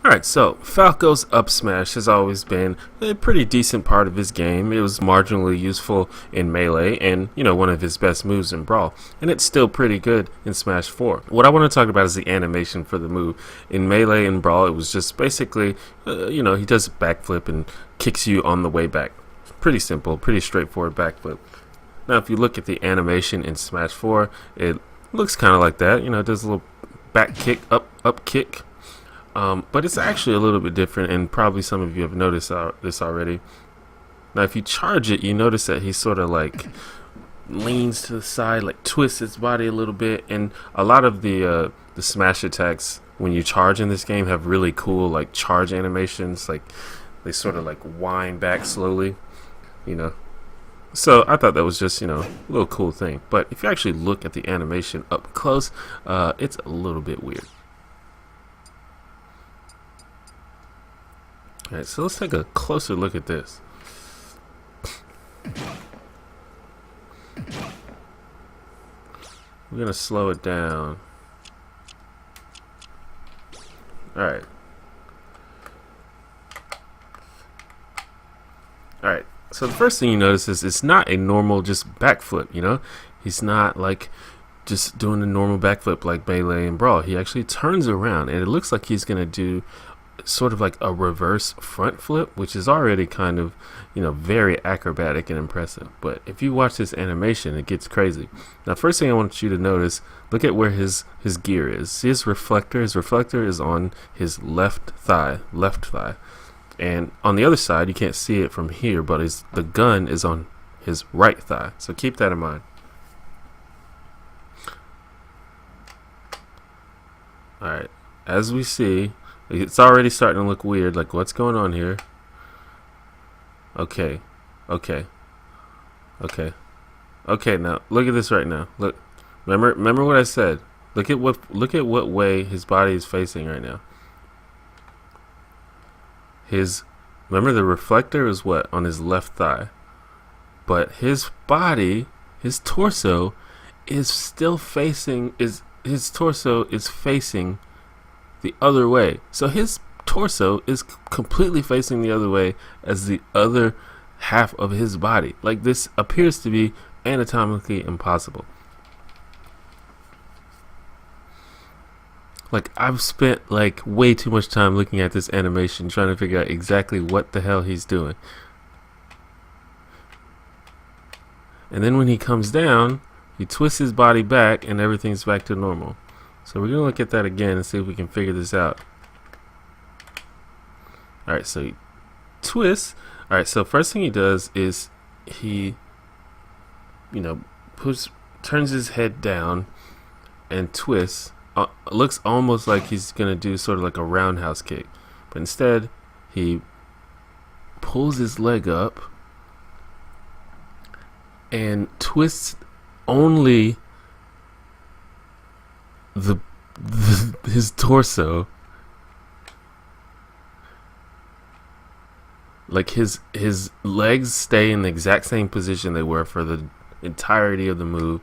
Alright, so Falco's up smash has always been a pretty decent part of his game. It was marginally useful in Melee and, one of his best moves in Brawl. And it's still pretty good in Smash 4. What I want to talk about is the animation for the move. In Melee and Brawl, it was just basically, he does a backflip and kicks you on the way back. Pretty simple, pretty straightforward backflip. Now, if you look at the animation in Smash 4, it looks kind of like that. It does a little back kick, up kick. But it's actually a little bit different, and probably some of you have noticed this already. Now, if you charge it, you notice that he sort of like leans to the side, like twists his body a little bit. And a lot of the smash attacks when you charge in this game have really cool like charge animations, like they sort of like wind back slowly, So I thought that was just a little cool thing. But if you actually look at the animation up close, it's a little bit weird. Alright, so let's take a closer look at this. We're going to slow it down. Alright. Alright, so the first thing you notice is it's not a normal just backflip, He's not like just doing a normal backflip like Melee and Brawl. He actually turns around and it looks like he's going to do sort of like a reverse front flip, which is already kind of very acrobatic and impressive. But if you watch this animation, it gets crazy. Now, first thing I want you to notice, look at where his gear is. See his reflector is on his left thigh, and on the other side you can't see it from here, but the gun is on his right thigh, so keep that in mind. Alright, as we see, it's already starting to look weird. Like, what's going on here? Okay. Now look at this right now. Look, remember what I said. Look at what way his body is facing right now. Remember the reflector is what on his left thigh, but his body, his torso, is still facing. His torso is facing the other way. So his torso is completely facing the other way as the other half of his body. Like, this appears to be anatomically impossible. Like, I've spent like way too much time looking at this animation trying to figure out exactly what the hell he's doing. And then when he comes down, he twists his body back and everything's back to normal. So we're going to look at that again and see if we can figure this out. Alright, so he twists. Alright, so first thing he does is he, turns his head down and twists. Looks almost like he's going to do sort of like a roundhouse kick. But instead, he pulls his leg up and twists only his torso, like his legs stay in the exact same position they were for the entirety of the move,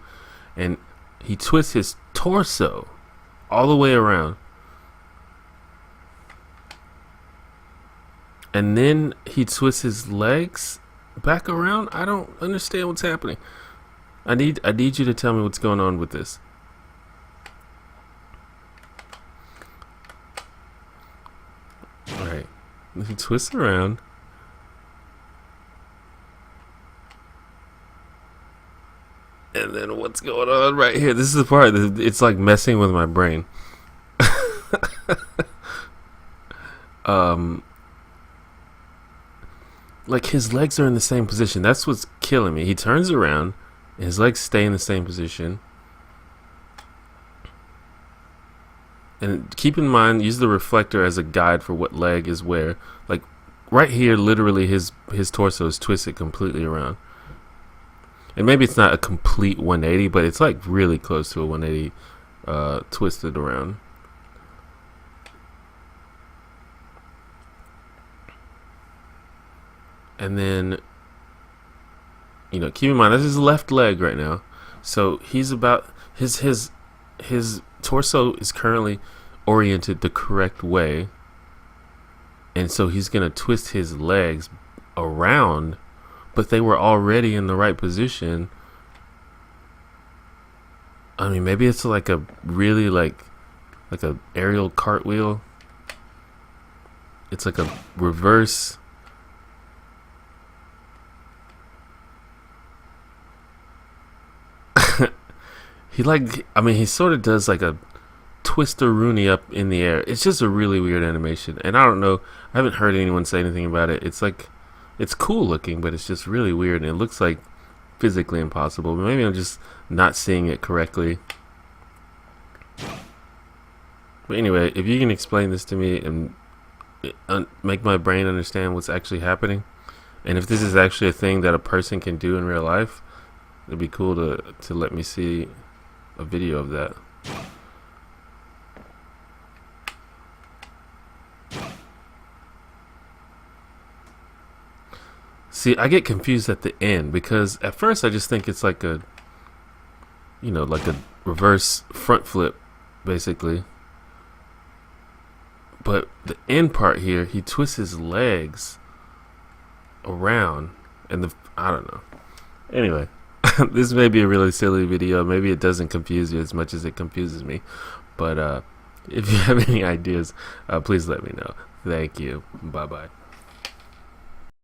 and he twists his torso all the way around, and then he twists his legs back around. I don't understand what's happening. I need you to tell me what's going on with this. Alright, he twists around. And then what's going on right here? This is the part that it's like messing with my brain. Like, his legs are in the same position. That's what's killing me. He turns around, and his legs stay in the same position. And keep in mind, use the reflector as a guide for what leg is where. Like, right here, literally, his torso is twisted completely around. And maybe it's not a complete 180, but it's like really close to a 180 twisted around. And then, keep in mind, that's his left leg right now. So he's about, his torso is currently oriented the correct way. and so he's gonna twist his legs around, but they were already in the right position. I mean, maybe it's like a really like a aerial cartwheel. It's like a reverse. He sort of does like a twister Rooney up in the air. It's just a really weird animation, and I don't know. I haven't heard anyone say anything about it. It's like, it's cool looking, but it's just really weird, and it looks like physically impossible. But maybe I'm just not seeing it correctly. But anyway, if you can explain this to me and make my brain understand what's actually happening, and if this is actually a thing that a person can do in real life, it'd be cool to let me see a video of that. See, I get confused at the end because at first I just think it's like a, like a reverse front flip, basically. But the end part here, he twists his legs around, and I don't know. Anyway, this may be a really silly video. Maybe it doesn't confuse you as much as it confuses me. But if you have any ideas, please let me know. Thank you. Bye-bye.